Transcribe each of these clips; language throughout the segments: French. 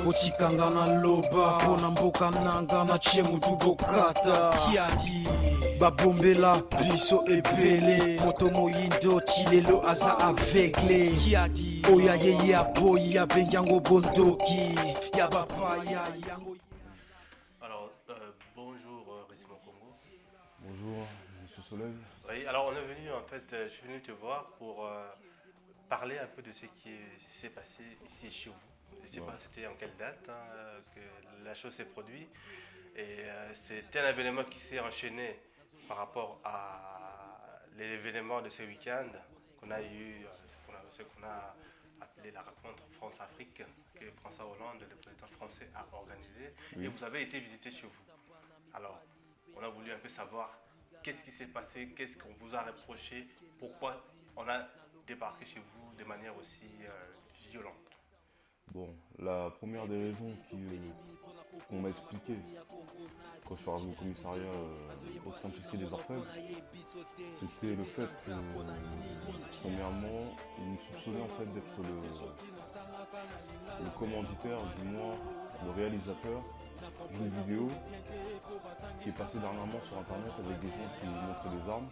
otikanga na loba mpona mboka nanga na tie mutu bokata kiadi babombela biso ebele moto moyindo tilelo aza aveugle kiadi oya yeye aboyi abengi yango bondoki ya bapaya yango. Alors, bonjour Récimo Congo. Bonjour, Monsieur Soleil. Oui, alors on est venu en fait, je suis venu te voir pour parler un peu de ce qui s'est passé ici chez vous. Je ne sais pas c'était en quelle date que la chose s'est produite. Et c'était un événement qui s'est enchaîné par rapport à l'événement de ce week-end qu'on a eu, ce qu'on a appelé la rencontre France-Afrique, que François Hollande, le président français, a organisé. Oui. Et vous avez été visité chez vous. Alors, on a voulu un peu savoir qu'est-ce qui s'est passé, qu'est-ce qu'on vous a reproché, pourquoi on a débarqué chez vous de manière aussi violente. Bon, la première des raisons qu'on m'a expliqué quand je suis arrivé au commissariat au 36 des Orfèvres, c'était le fait que, premièrement, ils me soupçonnaient en fait d'être le commanditaire, du moins le réalisateur d'une vidéo qui est passée dernièrement sur internet avec des gens qui montraient des armes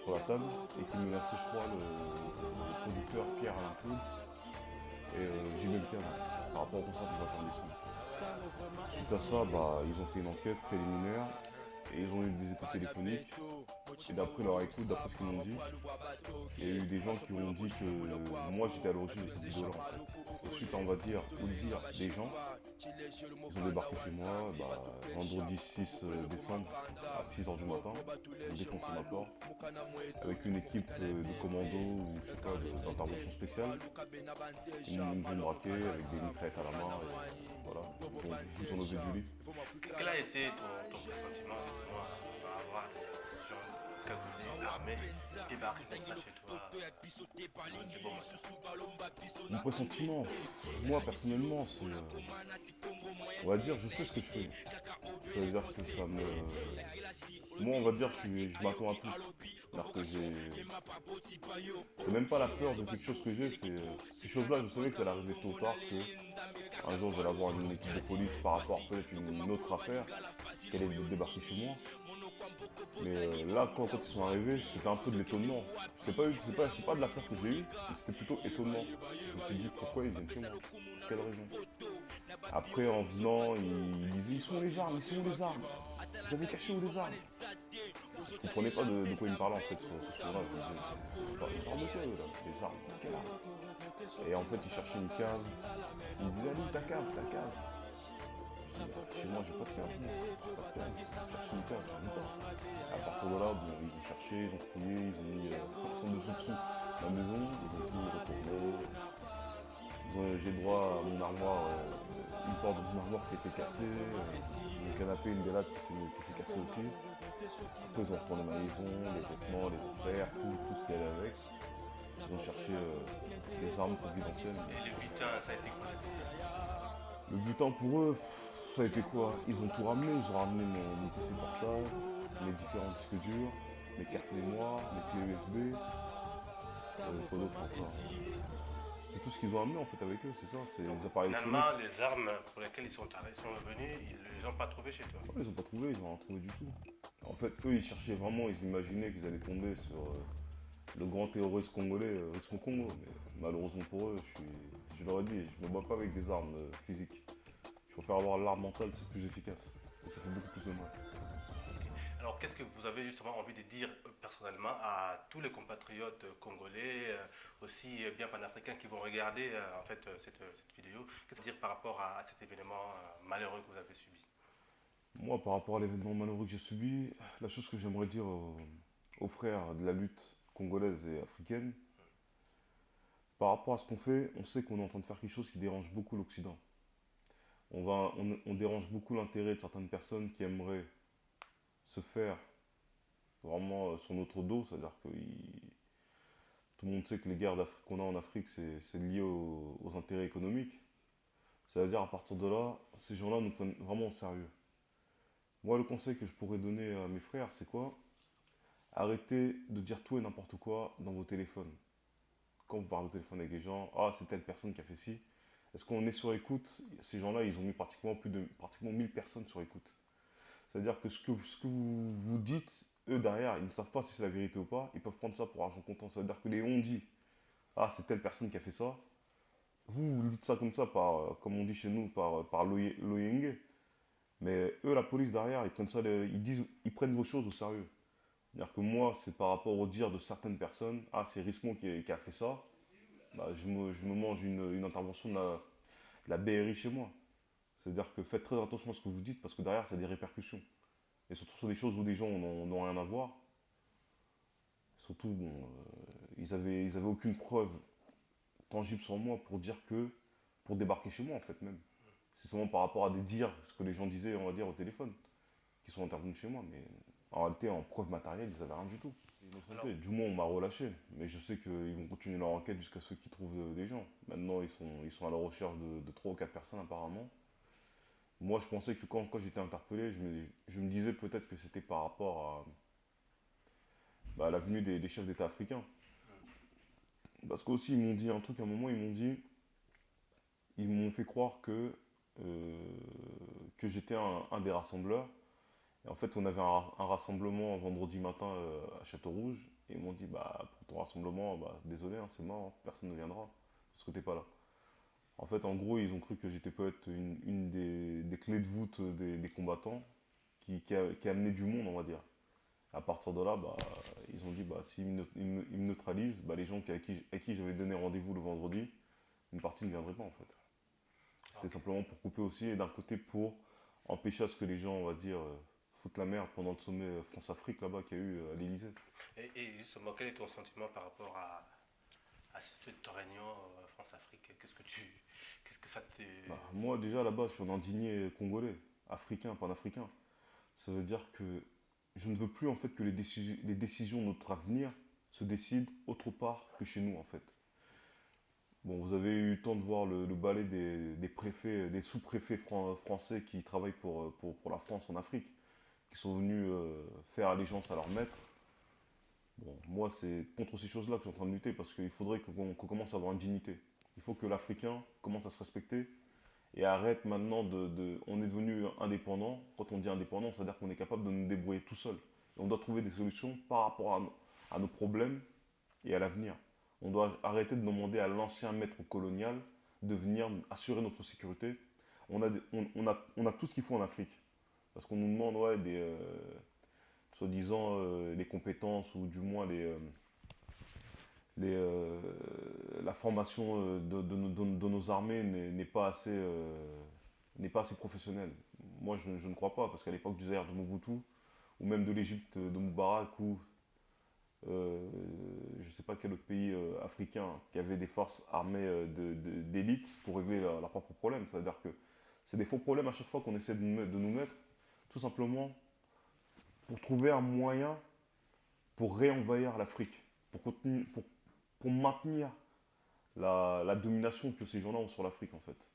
sur la table et qui menaçaient, je crois, le producteur Pierre Alain Claude et Jimmy Elkann par rapport au concert du 21 décembre. Suite à ça, ils ont fait une enquête préliminaire et ils ont eu des écoutes téléphoniques. Et d'après leur écoute, d'après ce qu'ils m'ont dit, il y a eu des gens qui ont dit que moi j'étais à l'origine de cette vidéo-là. En fait. Et suite à, on va dire, au dire des gens, ils ont débarqué chez moi vendredi 6 décembre à 6h du matin. Ils ont défoncé ma porte avec une équipe de commando ou je sais pas, d'intervention spéciale. Ils m'ont braqué avec des mitraillettes à la main. Et voilà, ils ont levé du lit. Quel a été ton pressentiment à avoir des gens cagoulés, armés, qui débarquent comme ça chez toi du bon matin? Mon pressentiment, moi personnellement, c'est... on va dire, je sais ce que je fais. Ça veut dire que ça me... Moi, on va dire, je m'attends à tout. Alors que j'ai... C'est même pas la peur de quelque chose que j'ai, c'est... Ces choses-là, je savais que ça allait arriver tôt ou tard, que un jour, j'allais avoir une équipe de police par rapport à peut-être une autre affaire qui allait débarquer chez moi. Mais là, quand ils sont arrivés, c'était un peu de l'étonnement. C'est pas de la peur que j'ai eue, mais c'était plutôt étonnement. Je me suis dit, pourquoi ils viennent chez moi? Pour quelle raison? Après, en venant, ils disaient, ils sont où les armes? Ils sont où les armes? Vous avez caché où les armes? Je comprenais pas de quoi ils me parlaient en fait sur ce sujet-là. Ils parlent de quoi eux là? Les armes, quelle arme? Et en fait, ils cherchaient une cave. Ils me disaient, allez, ta cave, ta cave. Chez moi, j'ai pas de cave. J'ai cherché une cave, j'en ai pas. À partir de là, ils ont cherché, ils ont fouillé, ils ont mis personne de soupçon dans la maison, ils ont tout retourné. J'ai droit à mon armoire, une porte de mon armoire qui était cassée, mon canapé, une galette qui s'est cassée aussi. Après, ils ont retourné ma maison, les vêtements, les affaires, tout ce qui allait avec. Ils ont cherché des armes confidentielles. Et le butin, ça a été quoi le butin? Le butin pour eux, ça a été quoi? Ils ont tout ramené, ils ont ramené mon PC portable, mes différents disques durs, mes cartes mémoire, mes clés USB, quoi d'autre encore. C'est tout ce qu'ils ont amené en fait avec eux, c'est ça, c'est les appareils finalement, électroniques. les armes pour lesquelles ils sont venus, ils ne les ont pas trouvées chez toi. Ouais, ils ont pas trouvé, ils n'ont rien trouvé du tout. En fait, eux, ils cherchaient vraiment, ils imaginaient qu'ils allaient tomber sur le grand terroriste congolais, Risson Congo. Mais malheureusement pour eux, je leur ai dit, je me bats pas avec des armes physiques. Je préfère avoir l'arme mentale, c'est plus efficace. Et ça fait beaucoup plus de mal. Alors, qu'est-ce que vous avez justement envie de dire personnellement à tous les compatriotes congolais, aussi bien panafricains qui vont regarder en fait cette vidéo? Qu'est-ce que dire par rapport à cet événement malheureux que vous avez subi? Moi, par rapport à l'événement malheureux que j'ai subi, la chose que j'aimerais dire aux frères de la lutte congolaise et africaine, par rapport à ce qu'on fait, on sait qu'on est en train de faire quelque chose qui dérange beaucoup l'Occident. On dérange beaucoup l'intérêt de certaines personnes qui aimeraient se faire vraiment sur notre dos, c'est-à-dire que tout le monde sait que les guerres qu'on a en Afrique, c'est lié aux intérêts économiques. Ça veut dire à partir de là, ces gens-là nous prennent vraiment au sérieux. Moi, le conseil que je pourrais donner à mes frères, c'est quoi? Arrêtez de dire tout et n'importe quoi dans vos téléphones. Quand vous parlez au téléphone avec les gens, ah, c'est telle personne qui a fait ci. Est-ce qu'on est sur écoute? Ces gens-là, ils ont mis pratiquement 1000 personnes sur écoute. C'est-à-dire que ce que vous dites, eux derrière, ils ne savent pas si c'est la vérité ou pas, ils peuvent prendre ça pour argent comptant. C'est-à-dire que les on dit, ah c'est telle personne qui a fait ça, vous dites ça comme ça, comme on dit chez nous, par loyenge, mais eux, la police derrière, ils prennent ça, ils prennent vos choses au sérieux. C'est-à-dire que moi, c'est par rapport au dire de certaines personnes, ah c'est Rismon qui a fait ça, bah, je me mange une intervention de la BRI chez moi. C'est-à-dire que faites très attention à ce que vous dites parce que derrière, ça a des répercussions. Et surtout sur des choses où des gens n'ont rien à voir. Surtout, bon, ils avaient aucune preuve tangible sur moi pour dire que, pour débarquer chez moi en fait même. C'est seulement par rapport à des dires, ce que les gens disaient, on va dire, au téléphone, qui sont intervenus chez moi. Mais en réalité, en preuve matérielle, ils n'avaient rien du tout. Du moins, on m'a relâché. Mais je sais qu'ils vont continuer leur enquête jusqu'à ce qu'ils trouvent des gens. Maintenant, ils sont à la recherche de 3 ou 4 personnes apparemment. Moi, je pensais que quand j'étais interpellé, je me disais peut-être que c'était par rapport à la venue des chefs d'État africains. Parce qu'aussi, ils m'ont dit un truc à un moment, ils m'ont fait croire que j'étais un des rassembleurs. Et en fait, on avait un rassemblement vendredi matin à Château-Rouge. Et ils m'ont dit, bah, pour ton rassemblement, bah, désolé, hein, c'est mort, hein, personne ne viendra, parce que t'es pas là. En fait, en gros, ils ont cru que j'étais peut-être une des clés de voûte des combattants qui a amené du monde, on va dire. À partir de là, bah, ils ont dit, bah, s'ils me neutralisent, bah, les gens à qui j'avais donné rendez-vous le vendredi, une partie ne viendrait pas en fait. C'était simplement pour couper aussi, et d'un côté pour empêcher à ce que les gens, on va dire, foutent la merde pendant le sommet France-Afrique là-bas qu'il y a eu à l'Elysée. Et justement, quel est ton sentiment par rapport à cette réunion France-Afrique? Qu'est-ce que ça te... Bah, moi déjà là-bas, je suis un indigné congolais, africain, panafricain. Ça veut dire que je ne veux plus en fait que les décisions de notre avenir se décident autre part que chez nous en fait. Bon, vous avez eu le temps de voir le balai des préfets, des sous-préfets français qui travaillent pour la France en Afrique, qui sont venus faire allégeance à leur maître. Bon, moi, c'est contre ces choses-là que je suis en train de lutter, parce qu'il faudrait qu'on commence à avoir une dignité. Il faut que l'Africain commence à se respecter et arrête maintenant on est devenu indépendant. Quand on dit indépendant, c'est-à-dire qu'on est capable de nous débrouiller tout seul. Et on doit trouver des solutions par rapport à nos problèmes et à l'avenir. On doit arrêter de demander à l'ancien maître colonial de venir assurer notre sécurité. On a tout ce qu'il faut en Afrique. Parce qu'on nous demande ouais, soi-disant les compétences ou du moins la formation de nos armées n'est pas assez professionnelle. Moi, je ne crois pas, parce qu'à l'époque du Zaïre de Mobutu, ou même de l'Égypte de Moubarak, ou je ne sais pas quel autre pays africain qui avait des forces armées d'élite pour régler leurs propres problèmes. C'est-à-dire que c'est des faux problèmes à chaque fois qu'on essaie de nous mettre, tout simplement pour trouver un moyen pour réenvahir l'Afrique, pour maintenir la domination que ces gens-là ont sur l'Afrique en fait.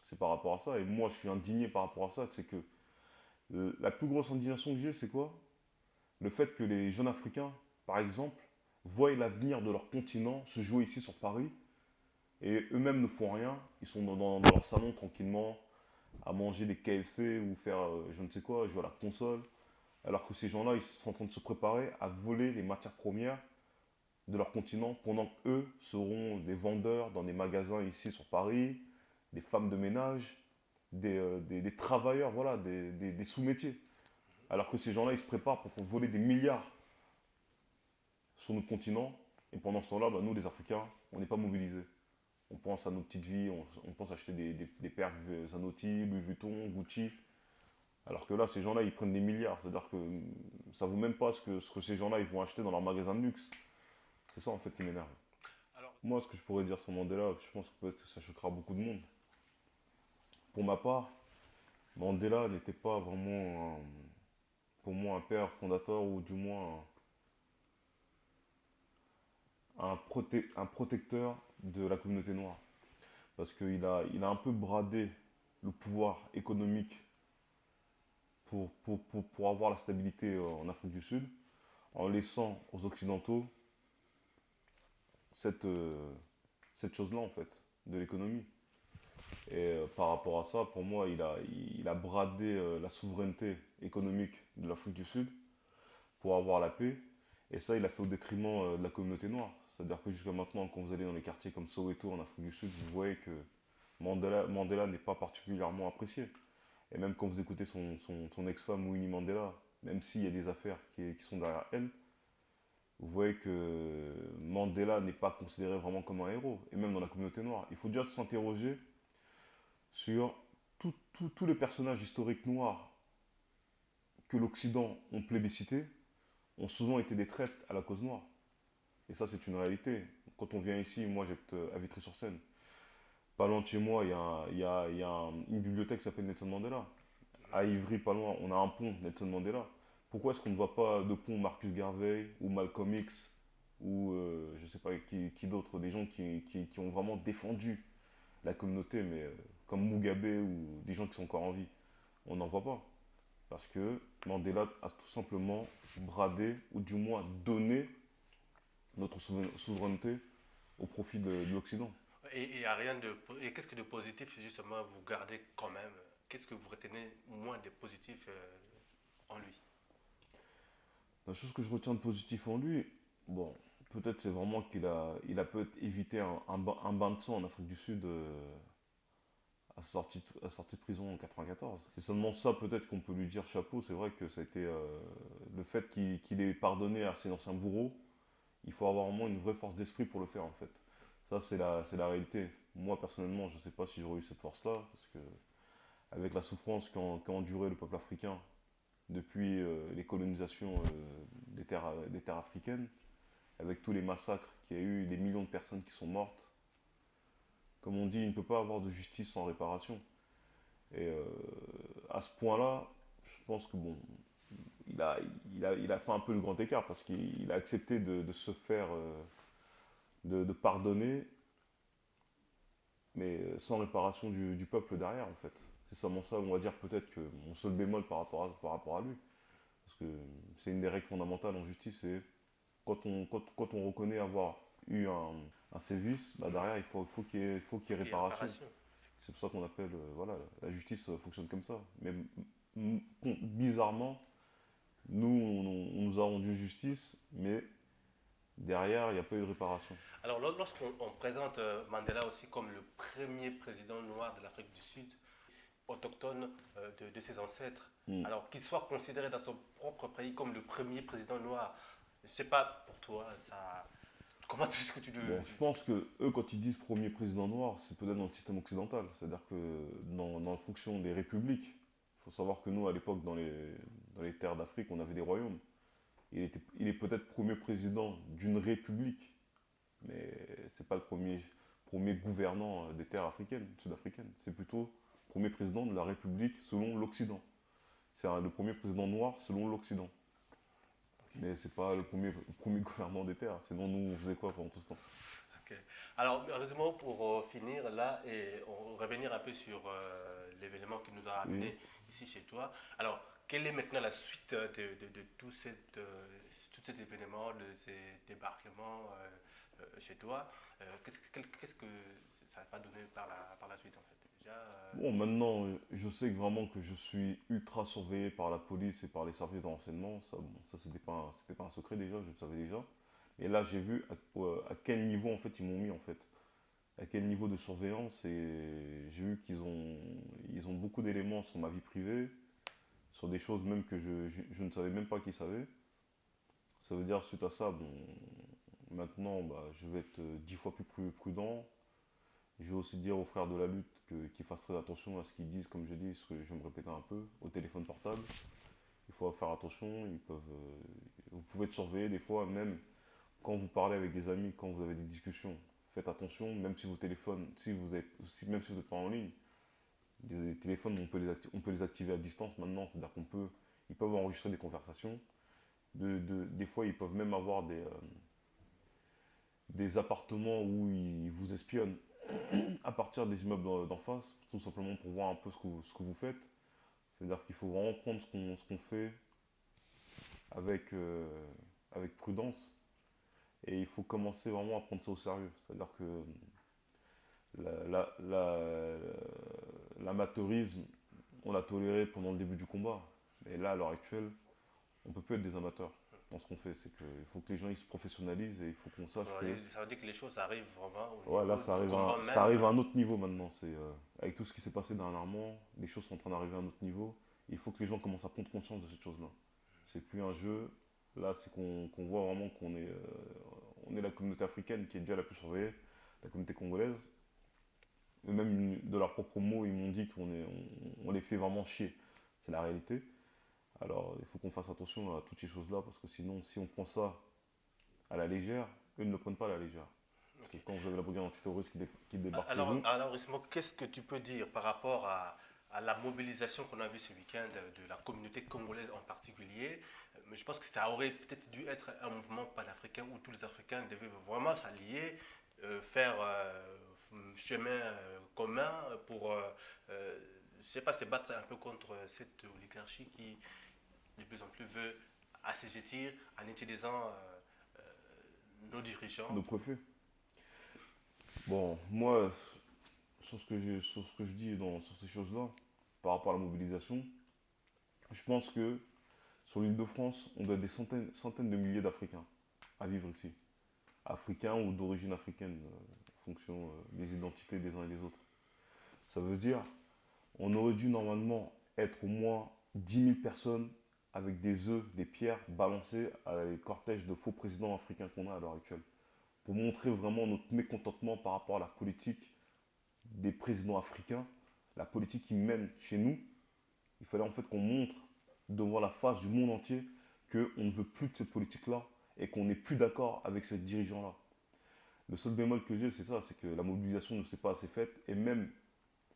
C'est par rapport à ça, et moi je suis indigné par rapport à ça, c'est que la plus grosse indignation que j'ai, c'est quoi? Le fait que les jeunes Africains, par exemple, voient l'avenir de leur continent se jouer ici sur Paris, et eux-mêmes ne font rien, ils sont dans leur salon tranquillement, à manger des KFC ou faire je ne sais quoi, jouer à la console, alors que ces gens-là, ils sont en train de se préparer à voler les matières premières de leur continent, pendant qu'eux seront des vendeurs dans des magasins ici sur Paris, des femmes de ménage, des travailleurs, voilà, des sous-métiers. Alors que ces gens-là, ils se préparent pour voler des milliards sur notre continent, et pendant ce temps-là, bah, nous, les Africains, on n'est pas mobilisés. On pense à nos petites vies, on pense acheter des paires Zanotti, Louis Vuitton, Gucci. Alors que là, ces gens-là, ils prennent des milliards. C'est-à-dire que ça ne vaut même pas ce que ces gens-là ils vont acheter dans leur magasin de luxe. C'est ça en fait qui m'énerve. Alors, Moi, ce que je pourrais dire sur Mandela, je pense que peut-être que ça choquera beaucoup de monde. Pour ma part, Mandela n'était pas vraiment, pour moi, un père fondateur ou du moins un protecteur de la communauté noire. Parce qu'il a un peu bradé le pouvoir économique pour avoir la stabilité en Afrique du Sud, en laissant aux Occidentaux cette chose-là, en fait, de l'économie. Et par rapport à ça, pour moi, il a bradé la souveraineté économique de l'Afrique du Sud pour avoir la paix. Et ça, il a fait au détriment de la communauté noire. C'est-à-dire que jusqu'à maintenant, quand vous allez dans les quartiers comme Soweto en Afrique du Sud, vous voyez que Mandela n'est pas particulièrement apprécié. Et même quand vous écoutez son ex-femme Winnie Mandela, même s'il y a des affaires qui sont derrière elle, vous voyez que Mandela n'est pas considéré vraiment comme un héros. Et même dans la communauté noire. Il faut déjà s'interroger sur tous les personnages historiques noirs que l'Occident ont plébiscités ont souvent été des traites à la cause noire. Et ça, c'est une réalité. Quand on vient ici, moi j'habite à Vitry-sur-Seine. Pas loin de chez moi, il y a une bibliothèque qui s'appelle Nelson Mandela. À Ivry, pas loin, on a un pont Nelson Mandela. Pourquoi est-ce qu'on ne voit pas de pont Marcus Garvey ou Malcolm X ou je ne sais pas qui d'autre, des gens qui ont vraiment défendu la communauté, mais comme Mugabe ou des gens qui sont encore en vie. On n'en voit pas. Parce que Mandela a tout simplement bradé, ou du moins donné, notre souveraineté au profit de l'Occident. Et, a rien de, et qu'est-ce que de positif, justement, vous gardez quand même? Qu'est-ce que vous retenez moins de positif en lui? La chose que je retiens de positif en lui, bon, peut-être c'est vraiment qu'il a peut-être évité un bain de sang en Afrique du Sud à sortie de prison en 94. C'est seulement ça peut-être qu'on peut lui dire chapeau. C'est vrai que ça a été le fait qu'il ait pardonné à ses anciens bourreaux. Il faut avoir vraiment une vraie force d'esprit pour le faire en fait. Ça c'est la réalité. Moi personnellement je ne sais pas si j'aurais eu cette force-là, parce que avec la souffrance qu'a enduré le peuple africain depuis les colonisations des terres africaines, avec tous les massacres qu'il y a eu, des millions de personnes qui sont mortes, comme on dit, il ne peut pas avoir de justice sans réparation. Et à ce point-là, je pense que bon, il a fait un peu le grand écart parce qu'il a accepté de se faire, de pardonner, mais sans réparation du peuple derrière en fait. C'est seulement ça, on va dire peut-être que mon seul bémol par rapport à lui. Parce que c'est une des règles fondamentales en justice, c'est quand on reconnaît avoir eu un sévice, bah derrière il faut qu'il y ait Et réparation. réparation. C'est pour ça qu'on appelle, voilà, la justice fonctionne comme ça. Mais bizarrement, nous, on nous a rendu justice, mais derrière, il n'y a pas eu de réparation. Alors, lorsqu'on présente Mandela aussi comme le premier président noir de l'Afrique du Sud, autochtone de ses ancêtres, Mm. alors qu'il soit considéré dans son propre pays comme le premier président noir, je ne sais pas pour toi, ça, comment est-ce que tu le... Bon, je pense que eux, quand ils disent premier président noir, c'est peut-être dans le système occidental. C'est-à-dire que dans la fonction des républiques, il faut savoir que nous, à l'époque, dans les terres d'Afrique, on avait des royaumes. Il est peut-être premier président d'une république, mais c'est pas le premier gouvernant des terres africaines, sud-africaines. C'est plutôt premier président de la république selon l'Occident. C'est le premier président noir selon l'Occident. Mais c'est pas le premier gouvernant des terres. Sinon, nous, on faisait quoi pendant tout ce temps? Ok. Alors, heureusement, pour finir là et revenir un peu sur l'événement qui nous a Oui. amené ici chez toi. Alors, quelle est maintenant la suite de tout cet événement, de ces débarquements chez toi? Qu'est-ce que ça va donner par la suite en fait? Déjà, Bon, maintenant, je sais que vraiment que je suis ultra surveillé par la police et par les services de renseignement. Ça, bon, ça c'était pas un secret déjà, je le savais déjà. Et là, j'ai vu à quel niveau, en fait, ils m'ont mis, en fait. À quel niveau de surveillance. Et j'ai vu qu'ils ont beaucoup d'éléments sur ma vie privée, sur des choses même que je ne savais même pas qu'ils savaient. Ça veut dire, suite à ça, bon, maintenant, bah, je vais être 10 fois plus prudent. Je vais aussi dire aux frères de la lutte qu'ils fassent très attention à ce qu'ils disent, comme je dis, ce que je vais me répéter un peu, au téléphone portable. Il faut faire attention, vous pouvez être surveillé des fois, même quand vous parlez avec des amis, quand vous avez des discussions. Faites attention, même si vos téléphones, même si vous n'êtes pas en ligne, les téléphones, on peut les activer à distance maintenant, c'est-à-dire ils peuvent enregistrer des conversations. Des fois, ils peuvent même avoir des appartements où ils vous espionnent à partir des immeubles d'en face, tout simplement pour voir un peu ce que vous faites. C'est-à-dire qu'il faut vraiment prendre ce qu'on fait avec, avec prudence, et il faut commencer vraiment à prendre ça au sérieux. C'est-à-dire que la, la, la, l'amateurisme, on l'a toléré pendant le début du combat. Mais là, à l'heure actuelle, on ne peut plus être des amateurs dans ce qu'on fait. C'est qu'il faut que les gens ils se professionnalisent et il faut qu'on sache que... Ça veut dire que les choses arrivent vraiment Ouais, là, ça arrive à un autre niveau maintenant. Avec tout ce qui s'est passé dernièrement, les choses sont en train d'arriver à un autre niveau. Il faut que les gens commencent à prendre conscience de cette chose-là. C'est plus un jeu. Là, c'est qu'on voit vraiment qu'on est, on est la communauté africaine qui est déjà la plus surveillée, la communauté congolaise. Eux-mêmes, de leurs propres mots, ils m'ont dit on les fait vraiment chier. C'est la réalité. Alors, il faut qu'on fasse attention à toutes ces choses-là, parce que sinon, si on prend ça à la légère, eux ne le prennent pas à la légère. Parce que quand vous avez la brigade antiterroriste qui débarque chez vous... Alors, Ismo, qu'est-ce que tu peux dire par rapport à la mobilisation qu'on a vue ce week-end de la communauté congolaise en particulier? Mais je pense que ça aurait peut-être dû être un mouvement panafricain où tous les Africains devaient vraiment s'allier, faire chemin commun pour, je sais pas, se battre un peu contre cette oligarchie qui de plus en plus veut assujettir en utilisant nos dirigeants. Nos préfets. Bon, moi, sur ce que je dis sur ces choses-là, par rapport à la mobilisation, je pense que sur l'île de France, on doit des centaines de milliers d'Africains à vivre ici. Africains ou d'origine africaine, en fonction des identités des uns et des autres. Ça veut dire, on aurait dû normalement être au moins 10 000 personnes avec des œufs, des pierres balancées à les cortèges de faux présidents africains qu'on a à l'heure actuelle. Pour montrer vraiment notre mécontentement par rapport à la politique des présidents africains, la politique qu'ils mènent chez nous. Il fallait en fait qu'on montre devant la face du monde entier qu'on ne veut plus de cette politique-là et qu'on n'est plus d'accord avec ces dirigeants-là. Le seul bémol que j'ai, c'est ça, c'est que la mobilisation ne s'est pas assez faite, et même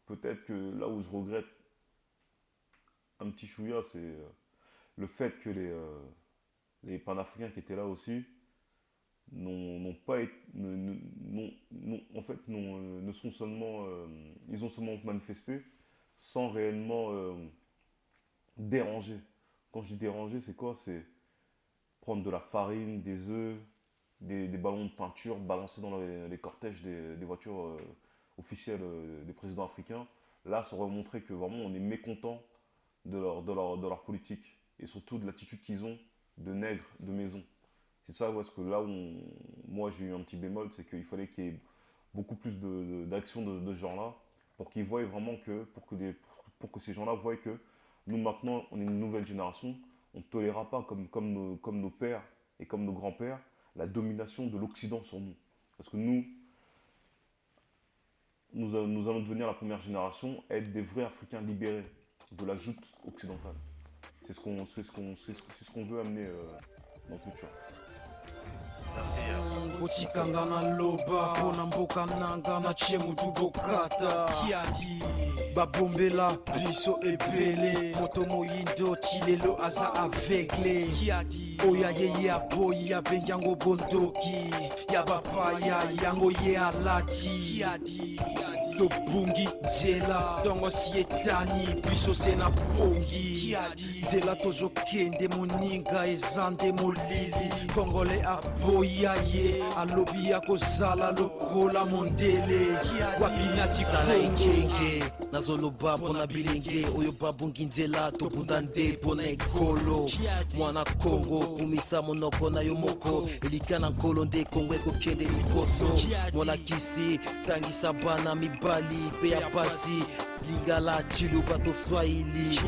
peut-être que là où je regrette un petit chouïa, c'est le fait que les panafricains qui étaient là aussi n'ont pas été, ne sont seulement, ils ont seulement manifesté sans réellement déranger. Quand je dis déranger, c'est quoi? C'est prendre de la farine, des œufs, des ballons de peinture balancés dans les cortèges des voitures officielles des présidents africains. Là, ça aurait montré que vraiment on est mécontent de leur politique et surtout de l'attitude qu'ils ont de nègres de maison. C'est ça, parce que là où moi j'ai eu un petit bémol, c'est qu'il fallait qu'il y ait beaucoup plus d'actions de ce genre-là pour qu'ils voient vraiment pour que ces gens-là voient que nous maintenant on est une nouvelle génération, on ne tolérera pas comme nos pères et comme nos grands-pères la domination de l'Occident sur nous. Parce que nous allons devenir la première génération à être des vrais Africains libérés de la joute occidentale. C'est ce qu'on veut amener dans le futur. Kotikanga na loba pona mboka nanga na chemu dubokata kiadi babombela biso ebele moto moyindo tilelo aza aveugle kiadi oya yeye aboyi abengi yango bondoki ya bapaya yango ye alati kiadi tobungi nzela ntongo si etani biso se na pongi nzela tozokende moninga eza nde molili kongole aboya ye alobi ya kozala lokola mondele wabinati ekenge nazoloba mpona bilenge oyo babungi nzela tobunda nde mpona ekolo mwana kongo kumisa monoko na yo moko elika na nkolo nde kongo ekokende liboso monakisi tangisa bana mibali mpe ya pasi lingala chiluba to swahili